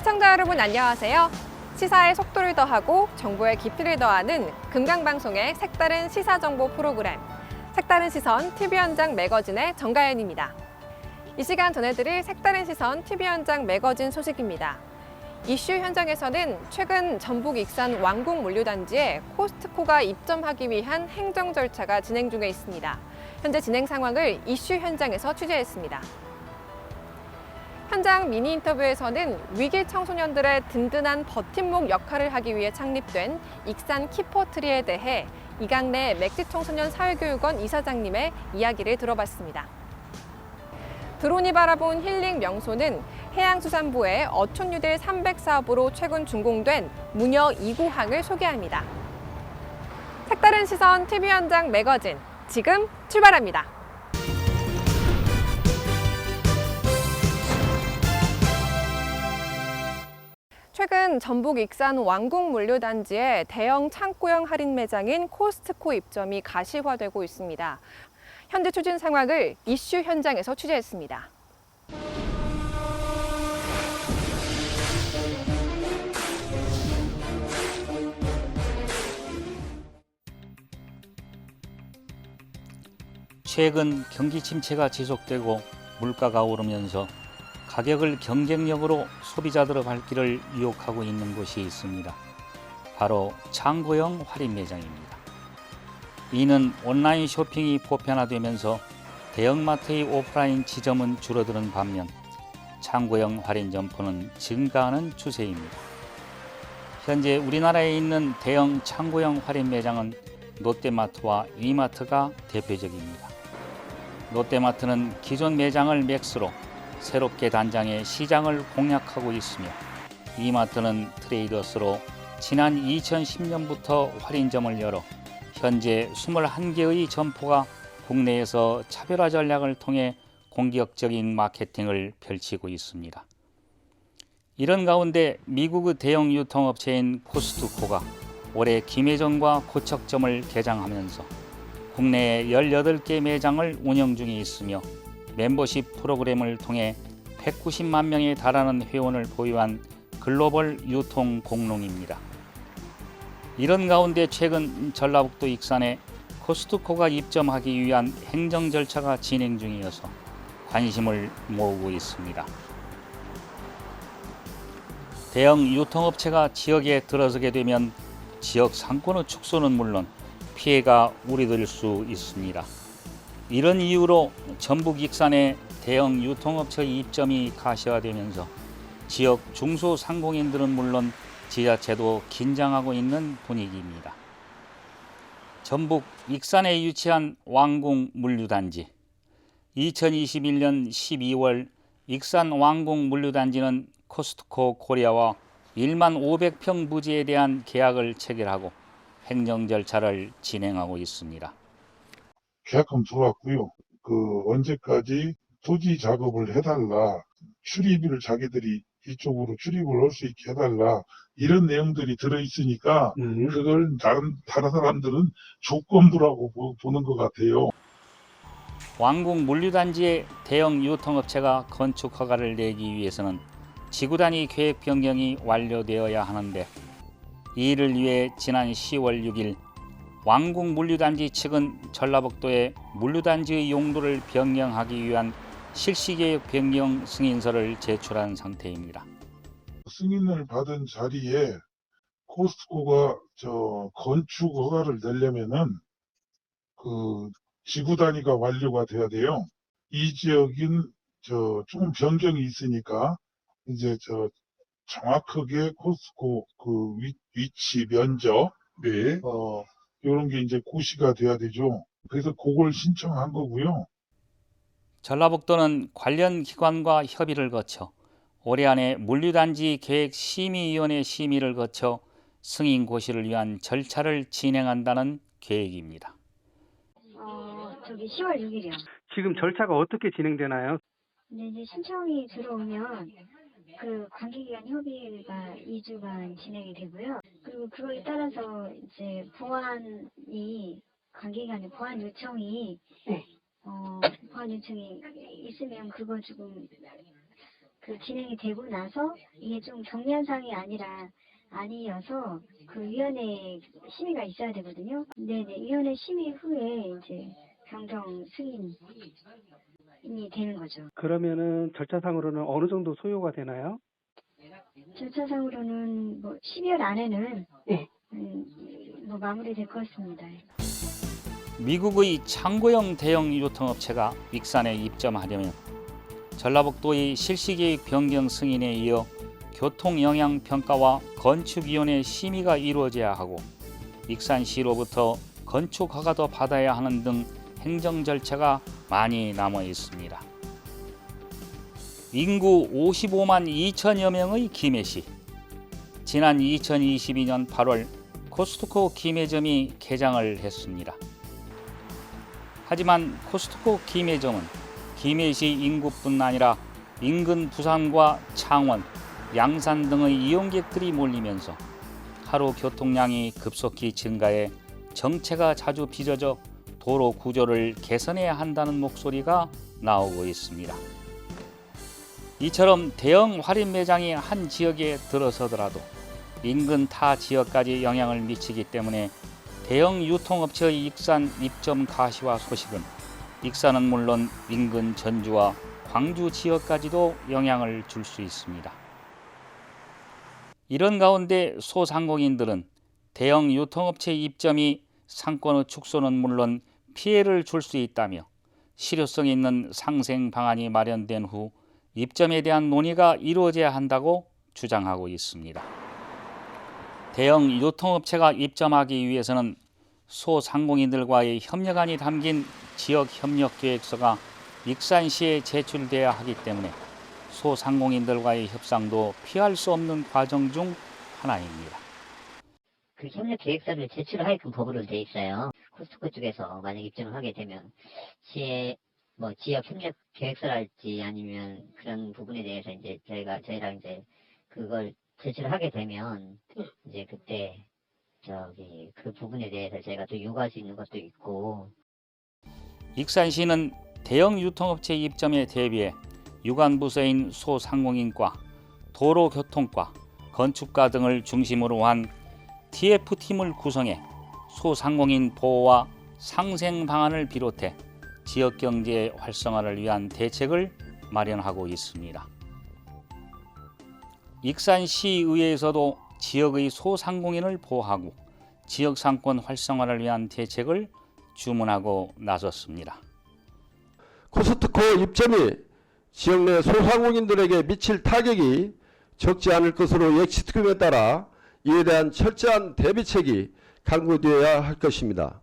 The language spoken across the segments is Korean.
시청자 여러분 안녕하세요. 시사의 속도를 더하고 정보의 깊이를 더하는 금강방송의 색다른 시사정보 프로그램 색다른 시선 TV현장 매거진의 정가연입니다. 이 시간 전해드릴 색다른 시선 TV현장 매거진 소식입니다. 이슈 현장에서는 최근 전북 익산 왕궁 물류단지에 코스트코가 입점하기 위한 행정 절차가 진행 중에 있습니다. 현재 진행 상황을 이슈 현장에서 취재했습니다. 현장 미니 인터뷰에서는 위기 청소년들의 든든한 버팀목 역할을 하기 위해 창립된 익산 키포트리에 대해 이강래 맥지 청소년 사회교육원 이사장님의 이야기를 들어봤습니다. 드론이 바라본 힐링 명소는 해양수산부의 어촌뉴딜 300 사업으로 최근 준공된 무녀 2구항을 소개합니다. 색다른 시선 TV 현장 매거진 지금 출발합니다. 최근 전북 익산 왕궁 물류단지에 대형 창고형 할인 매장인 코스트코 입점이 가시화되고 있습니다. 현재 추진 상황을 이슈 현장에서 취재했습니다. 최근 경기 침체가 지속되고 물가가 오르면서 가격을 경쟁력으로 소비자들의 발길을 유혹하고 있는 곳이 있습니다. 바로 창고형 할인 매장입니다. 이는 온라인 쇼핑이 보편화되면서 대형마트의 오프라인 지점은 줄어드는 반면 창고형 할인 점포는 증가하는 추세입니다. 현재 우리나라에 있는 대형 창고형 할인 매장은 롯데마트와 이마트가 대표적입니다. 롯데마트는 기존 매장을 맥스로 새롭게 단장해 시장을 공략하고 있으며 이마트는 트레이더스로 지난 2010년부터 할인점을 열어 현재 21개의 점포가 국내에서 차별화 전략을 통해 공격적인 마케팅을 펼치고 있습니다. 이런 가운데 미국의 대형 유통업체인 코스트코가 올해 김해점과 고척점을 개장하면서 국내에 18개 매장을 운영 중에 있으며 멤버십 프로그램을 통해 190만 명에 달하는 회원을 보유한 글로벌 유통 공룡입니다. 이런 가운데 최근 전라북도 익산에 코스트코가 입점하기 위한 행정 절차가 진행 중이어서 관심을 모으고 있습니다. 대형 유통업체가 지역에 들어서게 되면 지역 상권의 축소는 물론 피해가 우려될 수 있습니다. 이런 이유로 전북 익산에 대형 유통업체 입점이 가시화되면서 지역 중소상공인들은 물론 지자체도 긴장하고 있는 분위기입니다. 전북 익산에 위치한 왕궁 물류단지. 2021년 12월 익산 왕궁 물류단지는 코스트코 코리아와 1만 500평 부지에 대한 계약을 체결하고 행정 절차를 진행하고 있습니다. 계약금 들어왔고요. 언제까지 토지 작업을 해달라, 출입을 자기들이 이쪽으로 출입을 할 수 있게 해달라, 이런 내용들이 들어있으니까 그걸 다른 사람들은 조건부라고 보는 것 같아요. 왕궁 물류단지의 대형 유통업체가 건축 허가를 내기 위해서는 지구 단위 계획 변경이 완료되어야 하는데 이 일을 위해 지난 10월 6일 왕궁 물류단지 측은 전라북도에 물류단지의 용도를 변경하기 위한 실시계획 변경 승인서를 제출한 상태입니다. 승인을 받은 자리에 코스트코가 건축 허가를 내려면은 지구 단위가 완료가 돼야 돼요. 이 지역인 조금 변경이 있으니까 이제 정확하게 코스트코 위치 면적 네. 이런 게 이제 고시가 돼야 되죠. 그래서 그걸 신청한 거고요. 전라북도는 관련 기관과 협의를 거쳐 올해 안에 물류단지 계획심의위원회 심의를 거쳐 승인 고시를 위한 절차를 진행한다는 계획입니다. 10월 6일이요. 지금 절차가 어떻게 진행되나요? 근데 이제 신청이 들어오면 관계기관 협의가 2주간 진행이 되고요. 그리고 그거에 따라서 이제 관계기관의 보완 요청이 있으면 그거 조금 그 진행이 되고 나서 이게 좀 경미한 사항이 아니어서 그 위원회 심의가 있어야 되거든요. 네네, 위원회 심의 후에 이제 변경 승인이 되는 거죠. 그러면은 절차상으로는 어느 정도 소요가 되나요? 절차상으로는 뭐 12월 안에는 뭐 마무리될 것 같습니다. 미국의 창고형 대형 유통업체가 익산에 입점하려면 전라북도의 실시계획 변경 승인에 이어 교통영향평가와 건축위원회 심의가 이루어져야 하고 익산시로부터 건축 허가도 받아야 하는 등 행정 절차가 많이 남아 있습니다. 인구 55만 2천여 명의 김해시. 지난 2022년 8월 코스트코 김해점이 개장을 했습니다. 하지만 코스트코 김해점은 김해시 인구뿐 아니라 인근 부산과 창원, 양산 등의 이용객들이 몰리면서 하루 교통량이 급속히 증가해 정체가 자주 빚어져 도로 구조를 개선해야 한다는 목소리가 나오고 있습니다. 이처럼 대형 할인 매장이 한 지역에 들어서더라도 인근 타 지역까지 영향을 미치기 때문에 대형 유통업체의 익산 입점 가시화 소식은 익산은 물론 인근 전주와 광주 지역까지도 영향을 줄 수 있습니다. 이런 가운데 소상공인들은 대형 유통업체 입점이 상권의 축소는 물론 피해를 줄 수 있다며 실효성 있는 상생 방안이 마련된 후 입점에 대한 논의가 이루어져야 한다고 주장하고 있습니다. 대형 유통업체가 입점하기 위해서는 소상공인들과의 협력안이 담긴 지역협력계획서가 익산시에 제출돼야 하기 때문에 소상공인들과의 협상도 피할 수 없는 과정 중 하나입니다. 그 협력 계획서를 제출하게끔 법으로 돼 있어요. 코스트코 쪽에서 만약 입점을 하게 되면 시에 뭐 지역 협력 계획서랄지 아니면 그런 부분에 대해서 이제 저희랑 이제 그걸 제출하게 되면 이제 그때 그 부분에 대해서 저희가 또 요구할 수 있는 것도 있고. 익산시는 대형 유통업체 입점에 대비해 유관부서인 소상공인과 도로교통과 건축가 등을 중심으로 한 TF팀을 구성해 소상공인 보호와 상생 방안을 비롯해 지역경제 활성화를 위한 대책을 마련하고 있습니다. 익산시의회에서도 지역의 소상공인을 보호하고 지역 상권 활성화를 위한 대책을 주문하고 나섰습니다. 코스트코 입점이 지역 내 소상공인들에게 미칠 타격이 적지 않을 것으로 예측됨에 따라 이에 대한 철저한 대비책이 강구되어야 할 것입니다.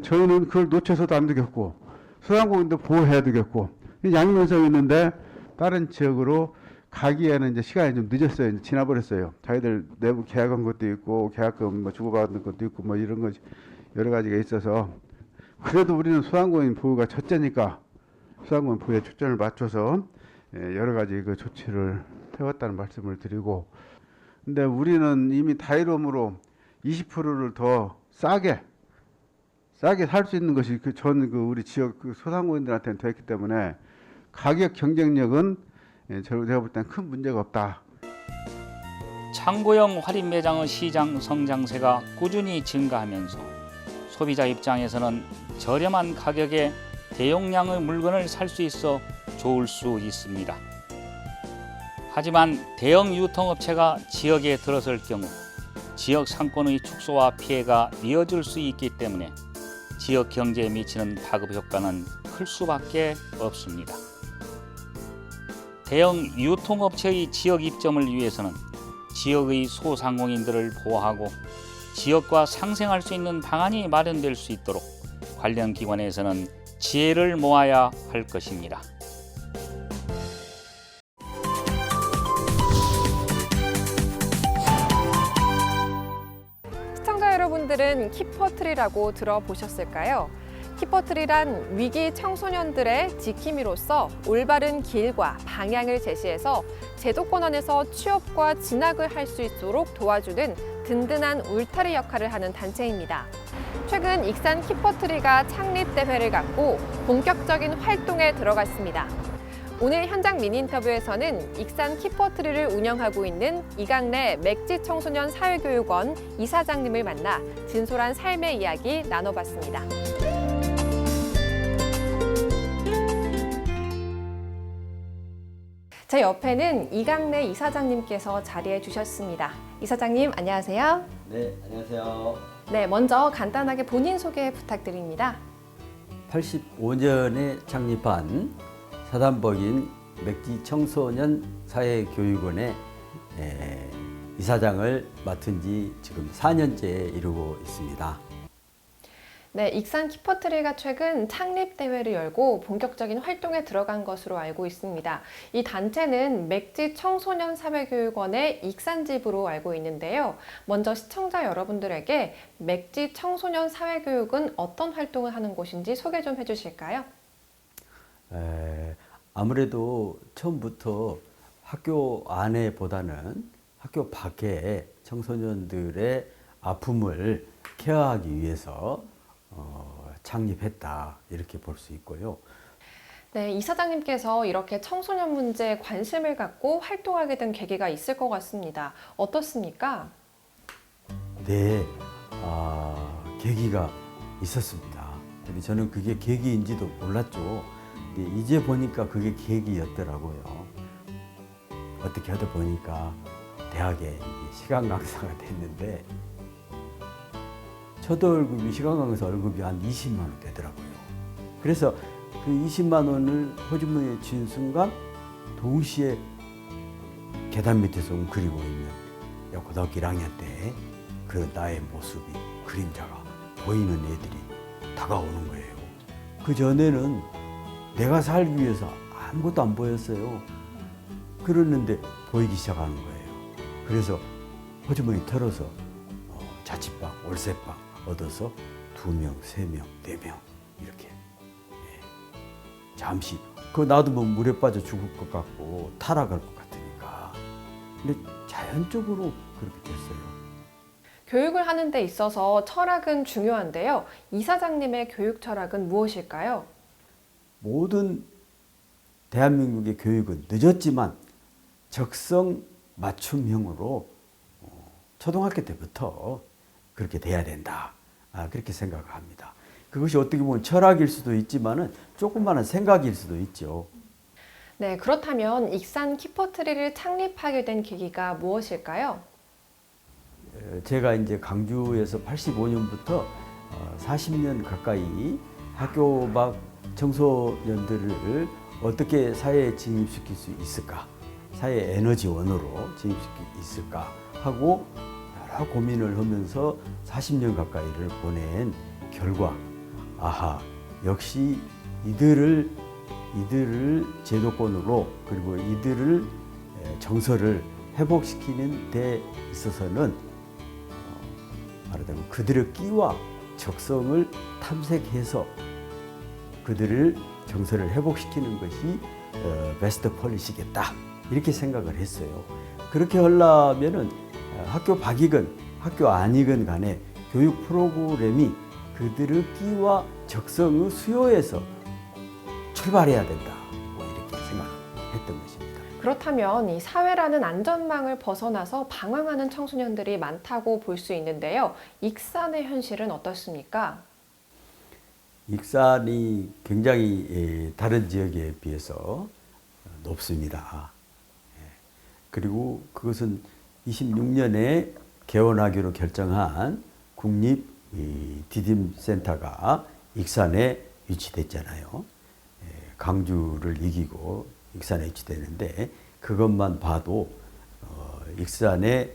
저희는 그걸 놓쳐서도 안 되겠고 소상공인도 보호해야 되겠고 양면성이 있는데 다른 지역으로 가기에는 이제 시간이 좀 늦었어요. 이제 지나버렸어요. 자기들 내부 계약한 것도 있고 계약금 뭐 주고받은 것도 있고 뭐 이런 것 여러 가지가 있어서 그래도 우리는 소상공인 보호가 첫째니까 소상공인 보호에 초점을 맞춰서 여러 가지 그 조치를 해왔다는 말씀을 드리고, 근데 우리는 이미 다이롬으로 20%를 더 싸게 살 수 있는 것이 우리 지역 소상공인들한테는 됐기 때문에 가격 경쟁력은 제가 볼 땐 큰 문제가 없다. 창고형 할인 매장의 시장 성장세가 꾸준히 증가하면서 소비자 입장에서는 저렴한 가격에 대용량의 물건을 살 수 있어 좋을 수 있습니다. 하지만 대형 유통업체가 지역에 들어설 경우 지역 상권의 축소와 피해가 이어질 수 있기 때문에 지역 경제에 미치는 파급 효과는 클 수밖에 없습니다. 대형 유통업체의 지역 입점을 위해서는 지역의 소상공인들을 보호하고 지역과 상생할 수 있는 방안이 마련될 수 있도록 관련 기관에서는 지혜를 모아야 할 것입니다. 시청자 여러분들은 키퍼트리라고 들어보셨을까요? 키퍼트리란 위기 청소년들의 지킴이로서 올바른 길과 방향을 제시해서 제도권 안에서 취업과 진학을 할 수 있도록 도와주는 든든한 울타리 역할을 하는 단체입니다. 최근 익산 키퍼트리가 창립 대회를 갖고 본격적인 활동에 들어갔습니다. 오늘 현장 미니 인터뷰에서는 익산 키퍼트리를 운영하고 있는 이강래 맥지 청소년 사회교육원 이사장님을 만나 진솔한 삶의 이야기 나눠봤습니다. 제 옆에는 이강래 이사장님께서 자리해 주셨습니다. 이사장님 안녕하세요. 네, 안녕하세요. 네, 먼저 간단하게 본인 소개 부탁드립니다. 85년에 창립한 사단법인 맥지 청소년 사회교육원의 이사장을 맡은 지 지금 4년째 이루고 있습니다. 네, 익산 키퍼트리가 최근 창립대회를 열고 본격적인 활동에 들어간 것으로 알고 있습니다. 이 단체는 맥지 청소년 사회교육원의 익산집으로 알고 있는데요. 먼저 시청자 여러분들에게 맥지 청소년 사회교육은 어떤 활동을 하는 곳인지 소개 좀 해주실까요? 아무래도 처음부터 학교 안에보다는 학교 밖에 청소년들의 아픔을 케어하기 위해서 창립했다 이렇게 볼 수 있고요. 네, 이사장님께서 이렇게 청소년 문제에 관심을 갖고 활동하게 된 계기가 있을 것 같습니다. 어떻습니까? 네, 계기가 있었습니다. 근데 저는 그게 계기인지도 몰랐죠. 근데 이제 보니까 그게 계기였더라고요. 어떻게 하다 보니까 대학에 시간 강사가 됐는데 저도 월급이 시간 강사 월급이 한 20만 원 되더라고요. 그래서 그 20만 원을 호주머니에 쥔 순간 동시에 계단 밑에서 웅크리고 있는 고등학교 1학년 때 그 나의 모습이 그림자가 보이는 애들이 다가오는 거예요. 그 전에는 내가 살기 위해서 아무것도 안 보였어요. 그러는데 보이기 시작하는 거예요. 그래서 호주머니 털어서 자취방, 월세방 얻어서 2명, 3명, 4명 이렇게 잠시 그거 놔두면 물에 빠져 죽을 것 같고 타락할 것 같으니까 근데 자연적으로 그렇게 됐어요. 교육을 하는 데 있어서 철학은 중요한데요. 이사장님의 교육 철학은 무엇일까요? 모든 대한민국의 교육은 늦었지만 적성 맞춤형으로 초등학교 때부터 그렇게 돼야 된다. 그렇게 생각을 합니다. 그것이 어떻게 보면 철학일 수도 있지만은 조그마한 생각일 수도 있죠. 네, 그렇다면 익산 키퍼트리를 창립하게 된 계기가 무엇일까요? 제가 이제 강주에서 85년부터 40년 가까이 학교 밖 청소년들을 어떻게 사회에 진입시킬 수 있을까? 사회 에너지원으로 진입시킬 수 있을까? 하고 여러 고민을 하면서 40년 가까이를 보낸 결과 역시 이들을 제도권으로 그리고 이들을 정서를 회복시키는 데 있어서는 말하자면 그들의 끼와 적성을 탐색해서 그들을 정서를 회복시키는 것이 베스트 폴리시겠다 이렇게 생각을 했어요. 그렇게 하려면은 학교 밖이건 학교 안이건 간에 교육 프로그램이 그들의 끼와 적성의 수요에서 출발해야 된다 이렇게 생각했던 것입니다. 그렇다면 이 사회라는 안전망을 벗어나서 방황하는 청소년들이 많다고 볼 수 있는데요. 익산의 현실은 어떻습니까? 익산이 굉장히 다른 지역에 비해서 높습니다. 그리고 그것은 26년에 개원하기로 결정한 국립 디딤센터가 익산에 위치됐잖아요. 강주를 이기고 익산에 위치되는데 그것만 봐도 익산에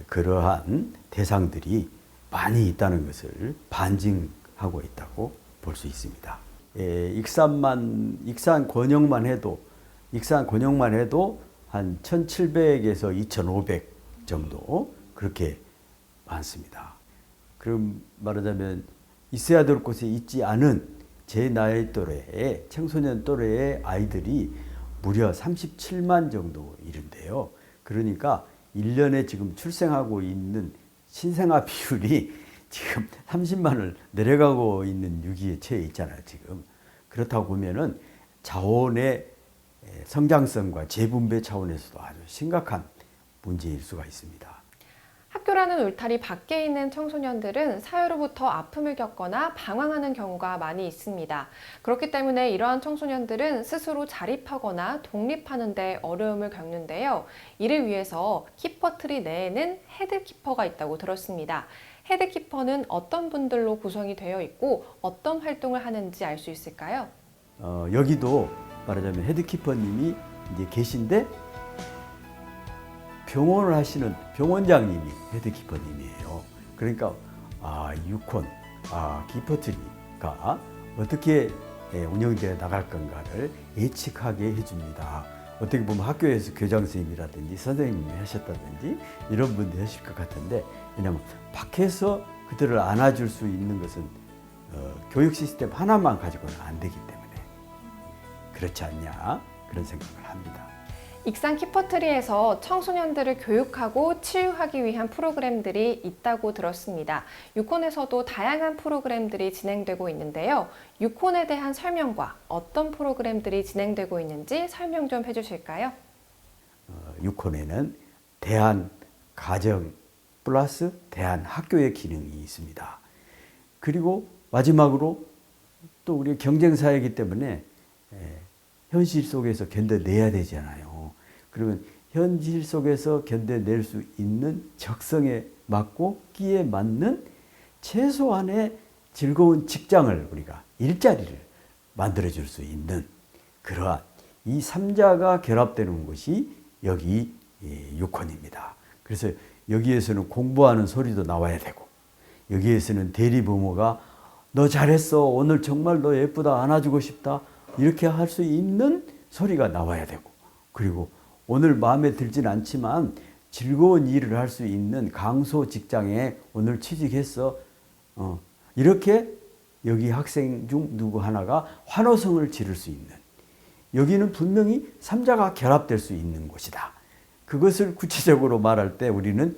그러한 대상들이 많이 있다는 것을 반증하고 있다고 볼 수 있습니다. 익산 권역만 해도 한 1,700에서 2,500 정도 그렇게 많습니다. 그럼 말하자면 있어야 될 곳에 있지 않은 제 나이 또래의 청소년 또래의 아이들이 무려 37만 정도 이른데요. 그러니까 1년에 지금 출생하고 있는 신생아 비율이 지금 30만을 내려가고 있는 위기에 처해 있잖아요. 지금 그렇다고 보면은 자원의 성장성과 재분배 차원에서도 아주 심각한 문제일 수가 있습니다. 학교라는 울타리 밖에 있는 청소년들은 사회로부터 아픔을 겪거나 방황하는 경우가 많이 있습니다. 그렇기 때문에 이러한 청소년들은 스스로 자립하거나 독립하는 데 어려움을 겪는데요. 이를 위해서 키퍼트리 내에는 헤드키퍼가 있다고 들었습니다. 헤드키퍼는 어떤 분들로 구성이 되어 있고 어떤 활동을 하는지 알 수 있을까요? 여기도 말하자면 헤드키퍼님이 이제 계신데 병원을 하시는 병원장님이 헤드키퍼님이에요. 그러니까 유콘, 키퍼트리가 어떻게 운영되어 나갈 건가를 예측하게 해줍니다. 어떻게 보면 학교에서 교장 선생님이라든지 선생님이 하셨다든지 이런 분들이 하실 것 같은데, 왜냐하면 밖에서 그들을 안아줄 수 있는 것은 교육 시스템 하나만 가지고는 안 되기 때문에 그렇지 않냐, 그런 생각을 합니다. 익산 키퍼트리에서 청소년들을 교육하고 치유하기 위한 프로그램들이 있다고 들었습니다. 유콘에서도 다양한 프로그램들이 진행되고 있는데요. 유콘에 대한 설명과 어떤 프로그램들이 진행되고 있는지 설명 좀 해주실까요? 유콘에는 대한가정 플러스 대한학교의 기능이 있습니다. 그리고 마지막으로 또 우리 경쟁사이기 때문에 현실 속에서 견뎌내야 되잖아요. 그러면 현실 속에서 견뎌낼 수 있는 적성에 맞고 끼에 맞는 최소한의 즐거운 직장을, 우리가 일자리를 만들어줄 수 있는 그러한 이 3자가 결합되는 것이 여기 유콘입니다. 그래서 여기에서는 공부하는 소리도 나와야 되고, 여기에서는 대리부모가 너 잘했어, 오늘 정말 너 예쁘다, 안아주고 싶다, 이렇게 할 수 있는 소리가 나와야 되고, 그리고 오늘 마음에 들진 않지만 즐거운 일을 할 수 있는 강소 직장에 오늘 취직했어, 이렇게 여기 학생 중 누구 하나가 환호성을 지를 수 있는, 여기는 분명히 3자가 결합될 수 있는 곳이다. 그것을 구체적으로 말할 때 우리는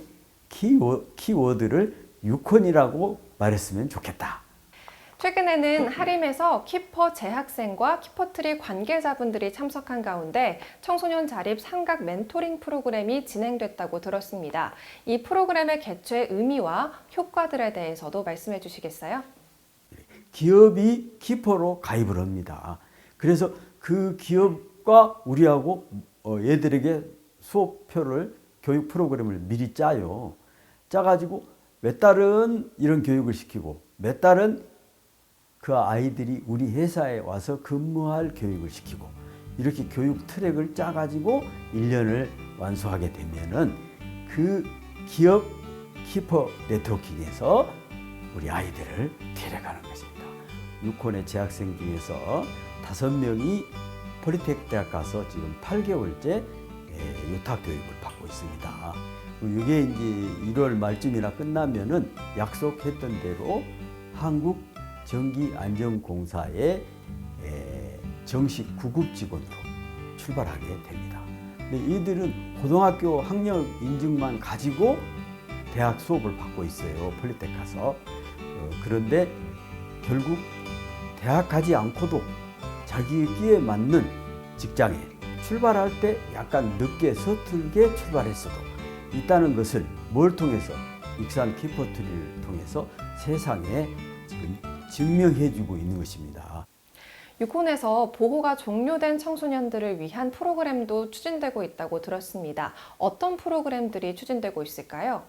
키워드를 유콘이라고 말했으면 좋겠다. 최근에는 하림에서 키퍼 재학생과 키퍼트리 관계자분들이 참석한 가운데 청소년 자립 삼각 멘토링 프로그램이 진행됐다고 들었습니다. 이 프로그램의 개최 의미와 효과들에 대해서도 말씀해 주시겠어요? 기업이 키퍼로 가입을 합니다. 그래서 그 기업과 우리하고 얘들에게 수업표를, 교육 프로그램을 미리 짜요. 짜가지고 몇 달은 이런 교육을 시키고 몇 달은 그 아이들이 우리 회사에 와서 근무할 교육을 시키고, 이렇게 교육 트랙을 짜가지고 1년을 완수하게 되면은 그 기업 키퍼 네트워킹에서 우리 아이들을 데려가는 것입니다. 유콘의 재학생 중에서 5명이 폴리텍 대학 가서 지금 8개월째 유탁 교육을 받고 있습니다. 이게 이제 1월 말쯤이나 끝나면은 약속했던 대로 한국 전기안전공사의 정식 구급 직원으로 출발하게 됩니다. 근데 이들은 고등학교 학력 인증만 가지고 대학 수업을 받고 있어요. 폴리텍 가서. 그런데 결국 대학 가지 않고도 자기의 끼에 맞는 직장에 출발할 때 약간 늦게 서툴게 출발했어도 있다는 것을 뭘 통해서, 익산 키퍼트리를 통해서 세상에 지금 증명해주고 있는 것입니다. 유콘에서 보호가 종료된 청소년들을 위한 프로그램도 추진되고 있다고 들었습니다. 어떤 프로그램들이 추진되고 있을까요?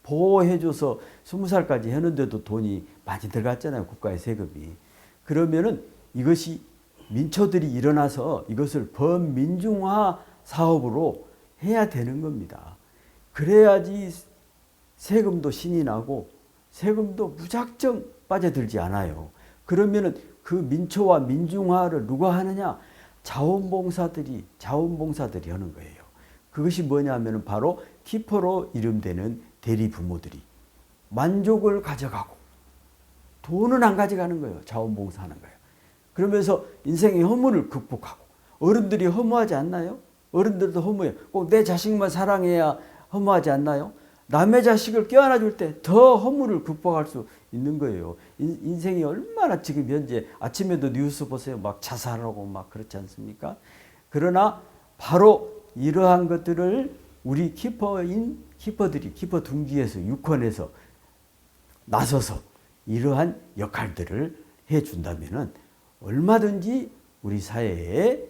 보호해줘서 20살까지 했는데도 돈이 많이 들어갔잖아요. 국가의 세금이. 그러면은 이것이 민초들이 일어나서 이것을 범민중화 사업으로 해야 되는 겁니다. 그래야지 세금도 신이 나고 세금도 무작정 빠져들지 않아요. 그러면은 그 민초와 민중화를 누가 하느냐? 자원봉사들이 하는 거예요. 그것이 뭐냐면은 바로 키퍼로 이름되는 대리 부모들이 만족을 가져가고 돈은 안 가져가는 거예요. 자원봉사하는 거예요. 그러면서 인생의 허물을 극복하고, 어른들이 허무하지 않나요? 어른들도 허무해요. 꼭 내 자식만 사랑해야 허무하지 않나요? 남의 자식을 껴안아 줄 때 더 허물을 극복할 수 있는 거예요. 인생이 얼마나 지금 현재 아침에도 뉴스 보세요. 막 자살하고 막 그렇지 않습니까? 그러나 바로 이러한 것들을 우리 키퍼 둥지에서 유권에서 나서서 이러한 역할들을 해준다면은 얼마든지 우리 사회에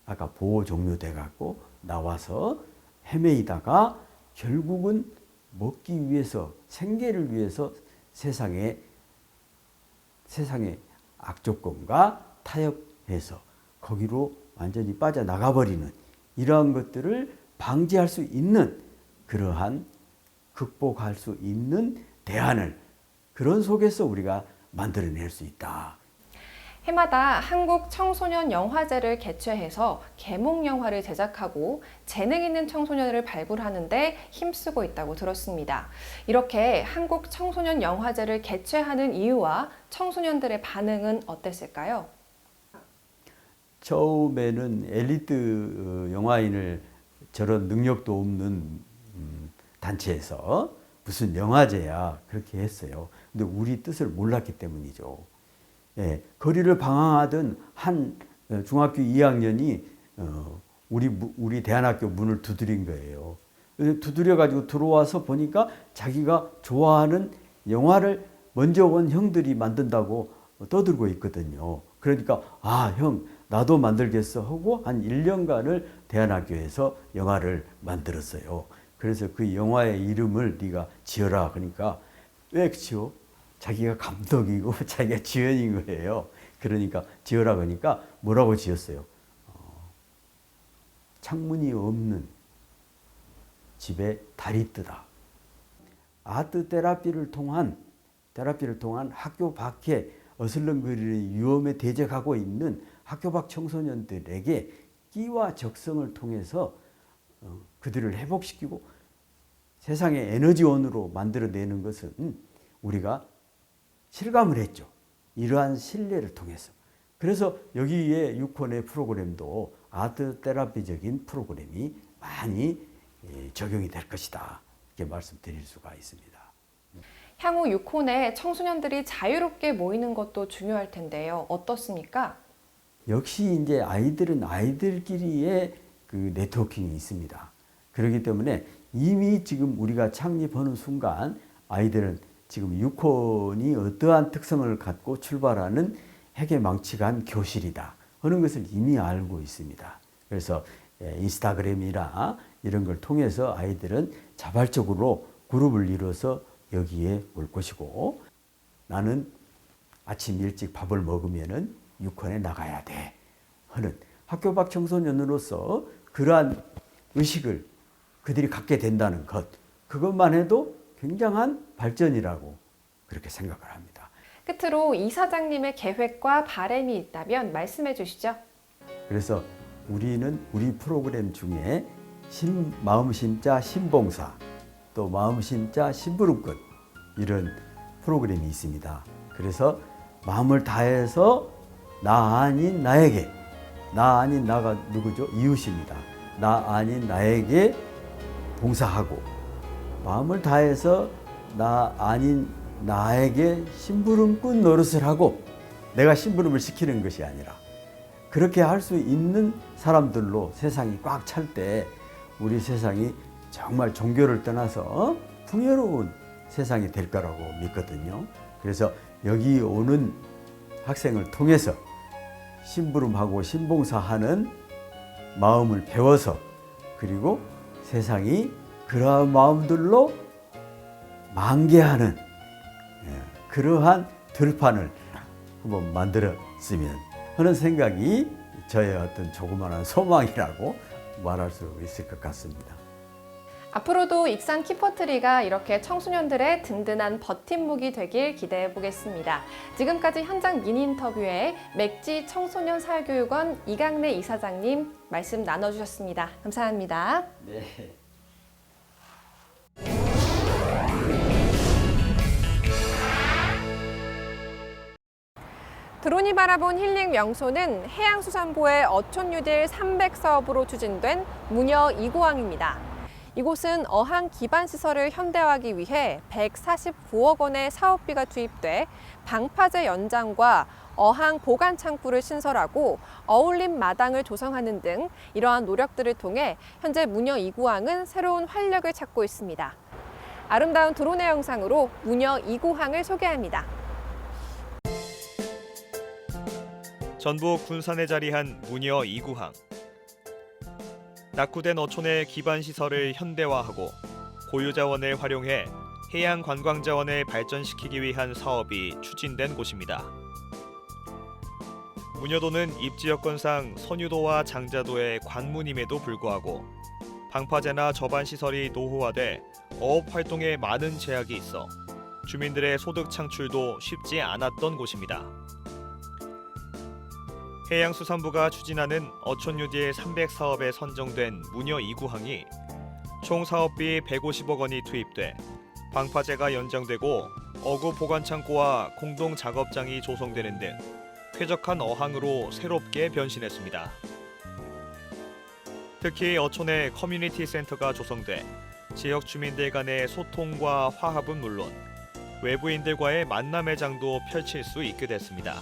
아까 보호 종료돼 갖고 나와서 헤매이다가 결국은 먹기 위해서 생계를 위해서 세상의 악조건과 타협해서 거기로 완전히 빠져나가 버리는 이러한 것들을 방지할 수 있는 그러한 극복할 수 있는 대안을 그런 속에서 우리가 만들어낼 수 있다. 해마다 한국 청소년 영화제를 개최해서 개몽 영화를 제작하고 재능 있는 청소년을 발굴하는 데 힘쓰고 있다고 들었습니다. 이렇게 한국 청소년 영화제를 개최하는 이유와 청소년들의 반응은 어땠을까요? 처음에는 엘리트 영화인을 저런 능력도 없는 단체에서 무슨 영화제야 그렇게 했어요. 근데 우리 뜻을 몰랐기 때문이죠. 예, 거리를 방황하던 한 중학교 2학년이 우리 대안학교 문을 두드린 거예요. 두드려 가지고 들어와서 보니까 자기가 좋아하는 영화를 먼저 온 형들이 만든다고 떠들고 있거든요. 그러니까 아, 형 나도 만들겠어 하고 한 1년간을 대안학교에서 영화를 만들었어요. 그래서 그 영화의 이름을 네가 지어라. 그러니까 왜 지어? 자기가 감독이고 자기가 주연인 거예요. 그러니까 지어라 그러니까 뭐라고 지었어요? 창문이 없는 집에 달이 뜨다. 아트 테라피를 통한 학교 밖에 어슬렁거리는 위험에 대적하고 있는 학교 밖 청소년들에게 끼와 적성을 통해서 그들을 회복시키고 세상의 에너지원으로 만들어내는 것은 우리가 실감을 했죠. 이러한 신뢰를 통해서. 그래서 여기에 유콘의 프로그램도 아트 테라피적인 프로그램이 많이 적용이 될 것이다. 이렇게 말씀드릴 수가 있습니다. 향후 유콘에 청소년들이 자유롭게 모이는 것도 중요할 텐데요. 어떻습니까? 역시 이제 아이들은 아이들끼리의 그 네트워킹이 있습니다. 그렇기 때문에 이미 지금 우리가 창립하는 순간 아이들은 지금 유콘이 어떠한 특성을 갖고 출발하는 핵에망치간 교실이다 하는 것을 이미 알고 있습니다. 그래서 인스타그램이나 이런 걸 통해서 아이들은 자발적으로 그룹을 이뤄서 여기에 올 것이고 나는 아침 일찍 밥을 먹으면은 유콘에 나가야 돼 하는 학교 밖 청소년으로서 그러한 의식을 그들이 갖게 된다는 것, 그것만 해도 굉장한 발전이라고 그렇게 생각을 합니다. 끝으로 이사장님의 계획과 바람이 있다면 말씀해 주시죠. 그래서 우리는 우리 프로그램 중에 마음 심자 신봉사, 또 마음 심자 심부름꾼 이런 프로그램이 있습니다. 그래서 마음을 다해서 나 아닌 나에게, 나 아닌 나가 누구죠? 이웃입니다. 나 아닌 나에게 봉사하고 마음을 다해서 나 아닌 나에게 심부름꾼 노릇을 하고 내가 심부름을 시키는 것이 아니라 그렇게 할 수 있는 사람들로 세상이 꽉 찰 때 우리 세상이 정말 종교를 떠나서 풍요로운 세상이 될 거라고 믿거든요. 그래서 여기 오는 학생을 통해서 심부름하고 신봉사하는 마음을 배워서 그리고 세상이 그러한 마음들로 만개하는 그러한 들판을 한번 만들었으면 하는 생각이 저의 어떤 조그마한 소망이라고 말할 수 있을 것 같습니다. 앞으로도 익산 키퍼트리가 이렇게 청소년들의 든든한 버팀목이 되길 기대해 보겠습니다. 지금까지 현장 미니 인터뷰에 맥지 청소년 사회교육원 이강래 이사장님 말씀 나눠주셨습니다. 감사합니다. 네. 드론이 바라본 힐링 명소는 해양수산부의 어촌뉴딜 300사업으로 추진된 무녀 2고항입니다. 이곳은 어항 기반 시설을 현대화하기 위해 149억 원의 사업비가 투입돼 방파제 연장과 어항 보관 창구를 신설하고 어울림 마당을 조성하는 등 이러한 노력들을 통해 현재 무녀 2구항은 새로운 활력을 찾고 있습니다. 아름다운 드론의 영상으로 무녀 2구항을 소개합니다. 전북 군산에 자리한 무녀 2구항. 낙후된 어촌의 기반 시설을 현대화하고 고유 자원을 활용해 해양 관광 자원을 발전시키기 위한 사업이 추진된 곳입니다. 무녀도는 입지 여건상 선유도와 장자도의 관문임에도 불구하고 방파제나 저반 시설이 노후화돼 어업 활동에 많은 제약이 있어 주민들의 소득 창출도 쉽지 않았던 곳입니다. 해양수산부가 추진하는 어촌 유지의 300 사업에 선정된 무녀 2구항이 총 사업비 150억 원이 투입돼 방파제가 연장되고 어구 보관 창고와 공동 작업장이 조성되는 등 쾌적한 어항으로 새롭게 변신했습니다. 특히 어촌에 커뮤니티 센터가 조성돼 지역 주민들 간의 소통과 화합은 물론 외부인들과의 만남의 장도 펼칠 수 있게 됐습니다.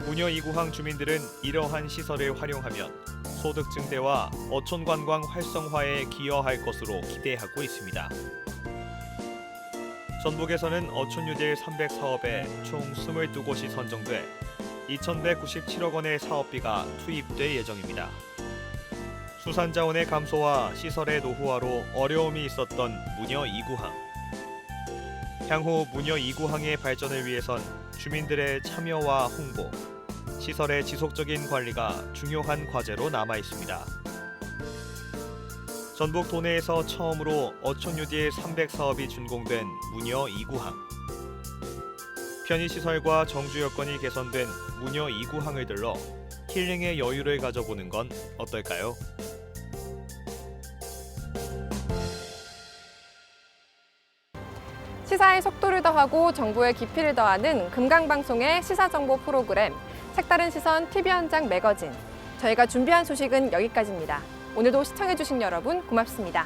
무녀 2구항 주민들은 이러한 시설을 활용하면 소득 증대와 어촌 관광 활성화에 기여할 것으로 기대하고 있습니다. 전북에서는 어촌 유질 300 사업에 총 22곳이 선정돼 2,197억 원의 사업비가 투입될 예정입니다. 수산자원의 감소와 시설의 노후화로 어려움이 있었던 무녀 2구항. 향후 무녀 2구항의 발전을 위해선 주민들의 참여와 홍보, 시설의 지속적인 관리가 중요한 과제로 남아 있습니다. 전북 도내에서 처음으로 어촌 유질 300 사업이 준공된 무녀 2구항. 편의시설과 정주 여건이 개선된 무녀 2구항을 들러 힐링의 여유를 가져보는 건 어떨까요? 시사의 속도를 더하고 정보의 깊이를 더하는 금강방송의 시사정보 프로그램 색다른 시선 TV 현장 매거진. 저희가 준비한 소식은 여기까지입니다. 오늘도 시청해주신 여러분 고맙습니다.